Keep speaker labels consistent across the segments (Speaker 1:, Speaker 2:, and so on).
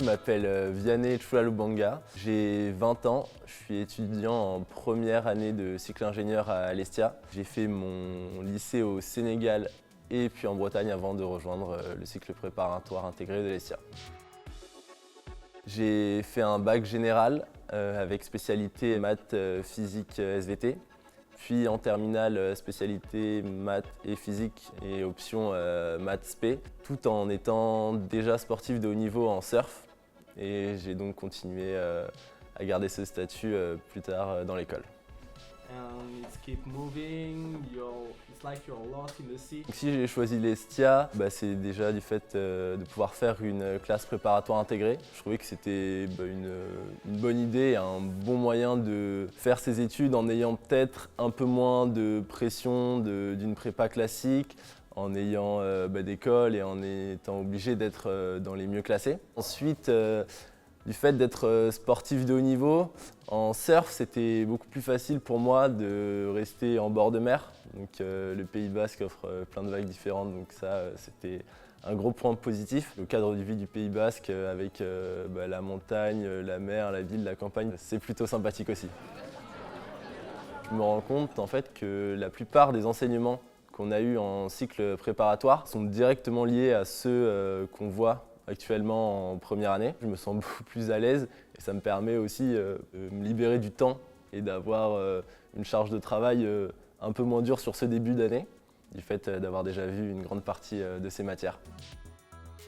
Speaker 1: Je m'appelle Vianney Choulalubanga, j'ai 20 ans, je suis étudiant en première année de cycle ingénieur à l'Estia. J'ai fait mon lycée au Sénégal et puis en Bretagne avant de rejoindre le cycle préparatoire intégré de l'Estia. J'ai fait un bac général avec spécialité maths, physique, SVT. Puis en terminale, spécialité maths et physique et option maths spé, tout en étant déjà sportif de haut niveau en surf. Et j'ai donc continué à garder ce statut plus tard dans l'école. Si j'ai choisi l'Estia, c'est déjà du fait de pouvoir faire une classe préparatoire intégrée. Je trouvais que c'était une bonne idée, un bon moyen de faire ses études en ayant peut-être un peu moins de pression d'une prépa classique, en ayant d'école et en étant obligé d'être dans les mieux classés. Ensuite, du fait d'être sportif de haut niveau, en surf, c'était beaucoup plus facile pour moi de rester en bord de mer. Donc, le Pays Basque offre plein de vagues différentes, donc ça, c'était un gros point positif. Le cadre de vie du Pays Basque avec la montagne, la mer, la ville, la campagne, c'est plutôt sympathique aussi. Je me rends compte en fait que la plupart des enseignements qu'on a eus en cycle préparatoire sont directement liés à ceux qu'on voit actuellement en première année. Je me sens beaucoup plus à l'aise et ça me permet aussi de me libérer du temps et d'avoir une charge de travail un peu moins dure sur ce début d'année, du fait d'avoir déjà vu une grande partie de ces matières.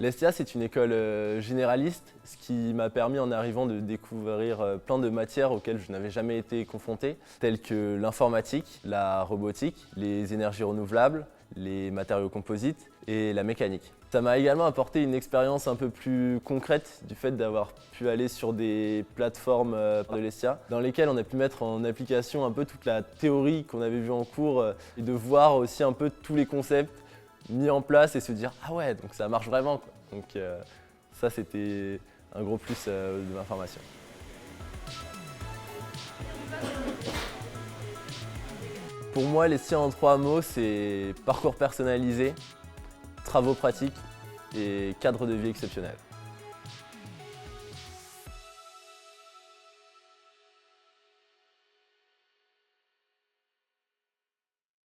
Speaker 1: L'Estia, c'est une école généraliste, ce qui m'a permis en arrivant de découvrir plein de matières auxquelles je n'avais jamais été confronté, telles que l'informatique, la robotique, les énergies renouvelables, les matériaux composites et la mécanique. Ça m'a également apporté une expérience un peu plus concrète du fait d'avoir pu aller sur des plateformes de l'Estia dans lesquelles on a pu mettre en application un peu toute la théorie qu'on avait vue en cours et de voir aussi un peu tous les concepts mis en place et se dire « Ah ouais, donc ça marche vraiment !» Donc ça, c'était un gros plus de ma formation. Pour moi, l'Estia en 3 mots, c'est parcours personnalisé, travaux pratiques et cadre de vie exceptionnel.